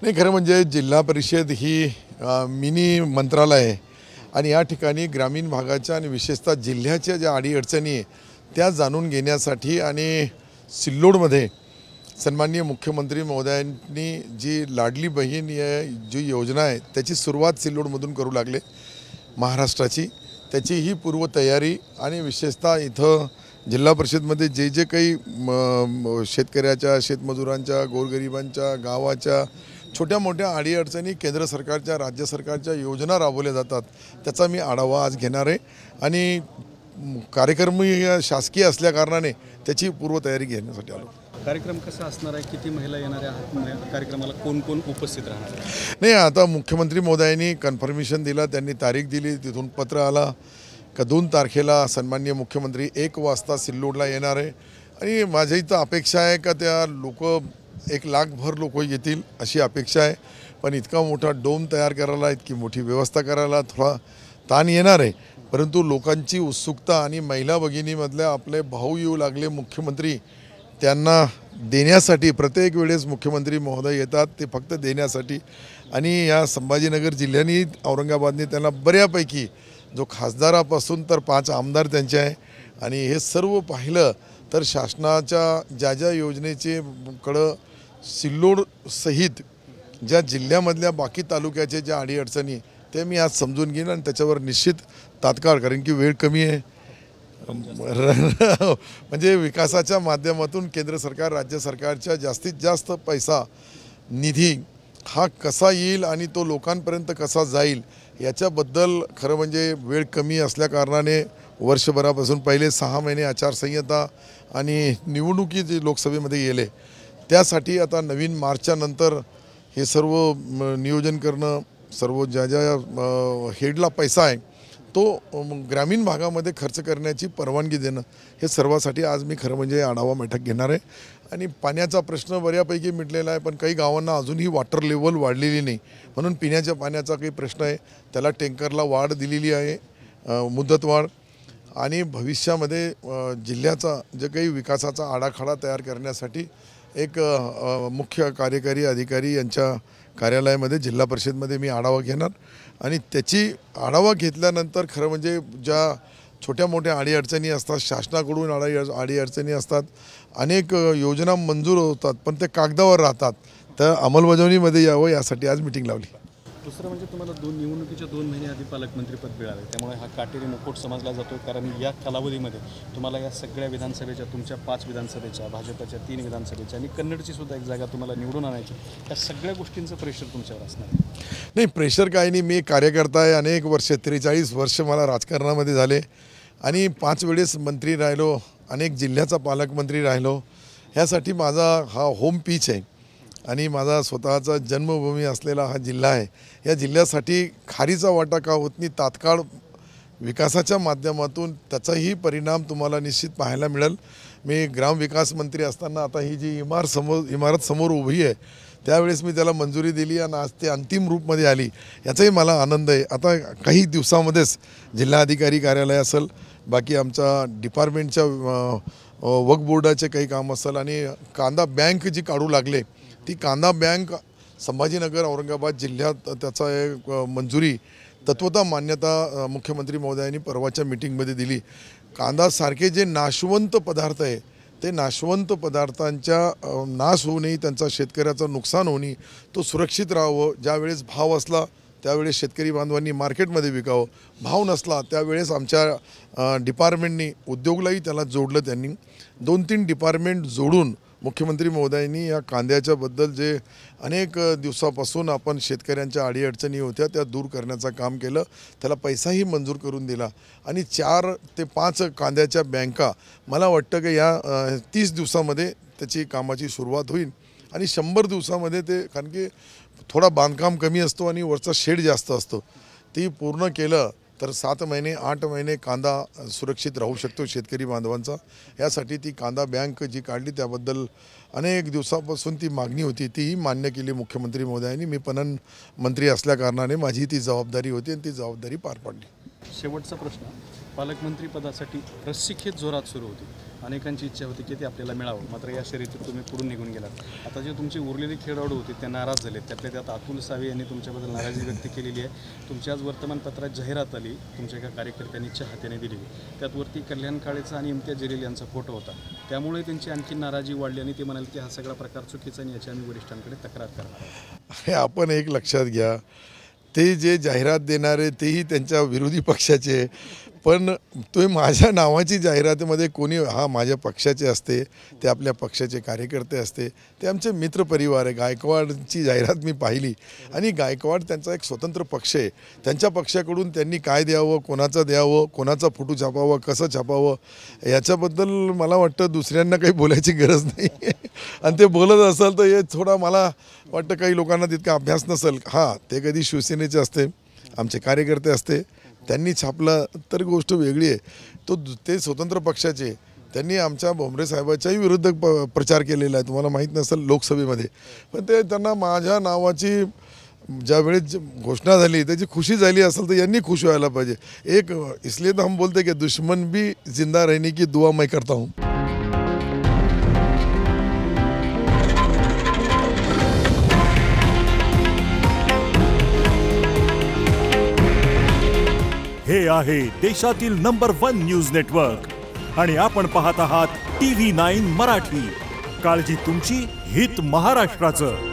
नाही, खरं म्हणजे जिल्हा परिषद ही मिनी मंत्रालय आहे आणि या ठिकाणी ग्रामीण भागाच्या आणि विशेषतः जिल्ह्याच्या ज्या अडीअडचणी आहे त्या जाणून घेण्यासाठी आणि सिल्लोडमध्ये सन्माननीय मुख्यमंत्री महोदयांनी जी लाडली बहीण या जी योजना आहे त्याची सुरुवात सिल्लोडमधून करू लागले महाराष्ट्राची। त्याची ही पूर्वतयारी आणि विशेषतः इथं जिल्हा परिषदमध्ये जे जे काही शेतकऱ्याच्या, शेतमजुरांच्या, गोरगरिबांच्या, गावाच्या छोट्या मोठ्या अडीअडचणी केंद्र सरकारच्या, राज्य सरकारच्या योजना राबवल्या जातात त्याचा मी आढावा आज घेणार आहे आणि कार्यक्रम शासकीय असल्याकारणाने त्याची पूर्वतयारी घेण्यासाठी आलो। कार्यक्रम कसा असणार आहे, किती महिला येणार आहेत कार्यक्रमाला, कोण कोण उपस्थित राहणार आहे? नाही, आता मुख्यमंत्री महोदयांनी कन्फर्मेशन दिला, त्यांनी तारीख दिली, तिथून पत्र आला का 2 तारखेला सन्माननीय मुख्यमंत्री 1 वाजता सिल्लोडला येणार आहे आणि माझी इथं अपेक्षा आहे का त्या लोक 1 लाखभर लोक येतील अशी अपेक्षा आहे। पण इतका मोठा डोम तयार करायला, इतकी मोठी व्यवस्था करायला थोडा ताण येणार आहे, परंतु लोकांची उत्सुकता आणि महिला भगिनीमधल्या आपले भाऊ येऊ लागले मुख्यमंत्री त्यांना देण्यासाठी। प्रत्येक वेळेस मुख्यमंत्री महोदय येतात ते फक्त देण्यासाठी आणि या संभाजीनगर जिल्ह्याने औरंगाबादने त्यांना बऱ्यापैकी जो खासदारापासून तर 5 आमदार त्यांचे आहे आणि हे सर्व पाहिलं तर शासनाच्या ज्या ज्या योजनेचे कडं सिल्लोड सहित ज्या जिल्ह्यामधल्या बाकी तालुक्याचे ज्या अडीअडचणी ते मी आज समजून घेईन आणि त्याच्यावर निश्चित तात्काळ, कारण की वेळ कमी आहे, म्हणजे विकासाच्या माध्यमातून केंद्र सरकार, राज्य सरकारच्या जास्तीत जास्त पैसा निधी हा कसा येईल आणि तो लोकांपर्यंत कसा जाईल याच्याबद्दल खरं म्हणजे वेळ कमी असल्याकारणाने वर्षभरापासून पहिले 6 महिने आचारसंहिता आणि निवडणुकी जे लोकसभेमध्ये गेले त्यासाठी आता नवीन मार्चच्या नंतर हे सर्व नियोजन करणं, सर्व ज्या ज्या हेडला पैसा आहे तो ग्रामीण भागामध्ये खर्च करण्याची परवानगी देणं हे सर्वासाठी आज मी खरं म्हणजे आढावा बैठक घेणार आहे। आणि पाण्याचा प्रश्न बऱ्यापैकी मिटलेला आहे, पण काही गावांना अजूनही वॉटर लेवल वाढलेली नाही, म्हणून पिण्याच्या पाण्याचा काही प्रश्न आहे, त्याला टँकरला वाढ दिलेली आहे, मुदतवाढ। आणि भविष्यामध्ये जिल्ह्याचा जे काही विकासाचा आराखडा तयार करण्यासाठी एक मुख्य कार्यकारी अधिकारी यांच्या कार्यालयामध्ये जिल्हा परिषदमध्ये मी आढावा घेणार आणि त्याची आढावा घेतल्यानंतर खरं म्हणजे ज्या छोट्या मोठ्या अडीअडचणी असतात, शासनाकडून अडीअडचणी असतात, अनेक योजना मंजूर होतात पण ते कागदावर राहतात, तर अंमलबजावणीमध्ये यावं यासाठी आज मीटिंग लावली। दुसरं म्हणजे तुम्हाला निवडणुकीच्या 2 महिने आधी पालकमंत्रीपद मिळालं, त्यामुळे हा काटेरी मुकुट समजला जातो, कारण या कालावधीमध्ये तुम्हाला या सगळ्या विधानसभेच्या, तुमच्या 5 विधानसभेच्या, भाजपच्या 3 विधानसभेच्या आणि कन्नडची सुद्धा एक जागा तुम्हाला निवडून आणायची, या सगळ्या गोष्टींचं प्रेशर तुमच्यावर असणार आहे? नाही, प्रेशर काही नाही, मी कार्यकर्ता आहे, अनेक वर्ष 43 वर्ष मला राजकारणामध्ये झाले आणि 5 वेळेस मंत्री राहिलो, अनेक जिल्ह्याचा पालकमंत्री राहिलो, ह्यासाठी माझा हा होम पिच आहे आणि माझा स्वतःचा जन्मभूमी असलेला हा जिल्हा आहे। या जिल्ह्यासाठी खारीचा वाटा का होत नाही, तात्काळ विकासाच्या माध्यमातून त्याचाही परिणाम तुम्हाला निश्चित पाहायला मिळेल। मी ग्रामविकास मंत्री असताना आता ही जी इमारत समोर उभी आहे त्यावेळेस मी त्याला मंजुरी दिली आणि आज ते अंतिम रूपमध्ये आली, याचाही मला आनंद आहे। आता काही दिवसामध्येच जिल्हाधिकारी कार्यालय असेल, बाकी आमच्या डिपार्टमेंटच्या वक्फ बोर्डाचे काही काम असेल आणि कांदा बँक जी काढू लागले ती कांदा बँक संभाजीनगर औरंगाबाद जिल्ह्यात त्याचा एक मंजुरी तत्वता मान्यता मुख्यमंत्री महोदयांनी परवाच्या मीटिंगमध्ये दिली। कांदासारखे जे नाशवंत पदार्थ आहे ते नाशवंत पदार्थांच्या नाश होऊ नये, त्यांचा शेतकऱ्याचं नुकसान होऊ नये, तो सुरक्षित राहावं, ज्यावेळेस भाव असला त्यावेळेस शेतकरी बांधवांनी मार्केटमध्ये विकावं, भाव नसला त्यावेळेस आमच्या डिपार्टमेंटनी उद्योगलाही त्याला जोडलं, त्यांनी 2-3 डिपार्टमेंट जोडून मुख्यमंत्री महोदयांनी या कांद्याच्याबद्दल जे अनेक दिवसापासून आपण शेतकऱ्यांच्या अडीअडचणी होत्या त्या दूर करण्याचं काम केलं, त्याला पैसाही मंजूर करून दिला आणि 4 ते 5 कांद्याच्या बँका मला वाटतं की या 30 दिवसामध्ये त्याची कामाची सुरुवात होईल आणि 100 दिवसामध्ये ते, कारण की थोडा बांधकाम कमी असतो आणि वरचा शेड जास्त असतो, ती पूर्ण केलं तर 7 महिने 8 महिने कांदा सुरक्षित राहू शकतो शेतकरी बांधवांचा। यासाठी ती कांदा बँक जी काढली त्याबद्दल अनेक दिवसापासून ती मागणी होती, तीही मान्य केली मुख्यमंत्री महोदयांनी। मी पणन मंत्री असल्याकारणाने माझी ती जबाबदारी होती आणि ती जबाबदारी पार पाडली। शेवटचा प्रश्न, पालकमंत्री पदासाठी रस्सीखेच जोरात सुरू होती, अनेकांची इच्छा होती की ते आपल्याला मिळावं, मात्र या शर्यतीत तुम्ही पुढून निघून गेलात. आता जे तुमची उरलेली खेळाडू होती ते नाराज झाले. त्यातल्या त्यात अतुल सावे यांनी तुमच्याबद्दल नाराजी व्यक्त केलेली आहे. तुमच्या आज वर्तमानपत्रात जाहिरात आली, तुमच्या एका कार्यकर्त्यांनी हाताने दिली. त्यात वरती कल्याण काळेचा आणि इम्तियाज जलील यांचा फोटो होता. त्यामुळे त्यांची आणखी नाराजी वाढली आणि ते म्हणाले की हा सगळा प्रकार चुकीचा आणि याची आम्ही वरिष्ठांकडे तक्रार करणार आहोत. हे आपण एक लक्षात घ्या, ते जे जाहिरात देणारे तेही त्यांच्या विरोधी पक्षाचे, पण तो माझ्या नावाची जाहिरातीमध्ये कोणी हा माझ्या पक्षाचे असते, ते आपल्या पक्षाचे कार्यकर्ते असते, ते आमचे मित्रपरिवार आहे. गायकवाडची जाहिरात मी पाहिली आणि गायकवाड त्यांचा एक स्वतंत्र पक्ष आहे. त्यांच्या पक्षाकडून त्यांनी काय द्यावं, कोणाचं द्यावं, कोणाचा फोटो छापावं, कसं छापावं, याच्याबद्दल मला वाटतं दुसऱ्यांना काही बोलायची गरज नाही. आणि ते बोलत असाल तर हे थोडा मला वाटतं काही लोकांना तितका अभ्यास नसेल. हां, ते कधी शिवसेनेचे असते, आमचे कार्यकर्ते असते, त्यांनी छापलं तर गोष्ट वेगळी आहे. ते स्वतंत्र पक्षाचे, त्यांनी आमच्या भोमरे साहेबाच्याही विरुद्ध प्रचार केलेला आहे, तुम्हाला माहीत नसेल, लोकसभेमध्ये. पण ते त्यांना माझ्या नावाची ज्यावेळेस घोषणा झाली त्याची खुशी झाली असेल तर यांनी खुश व्हायला पाहिजे. एक इसलिए तो हम बोलते कि दुश्मन भी जिंदा रहने की दुआ मैं करता हूँ. हे आहे देशातील नंबर 1 न्यूज नेटवर्क आणि आपण पाहत आहात TV9 मराठी. काळजी तुमची, हित महाराष्ट्राचं.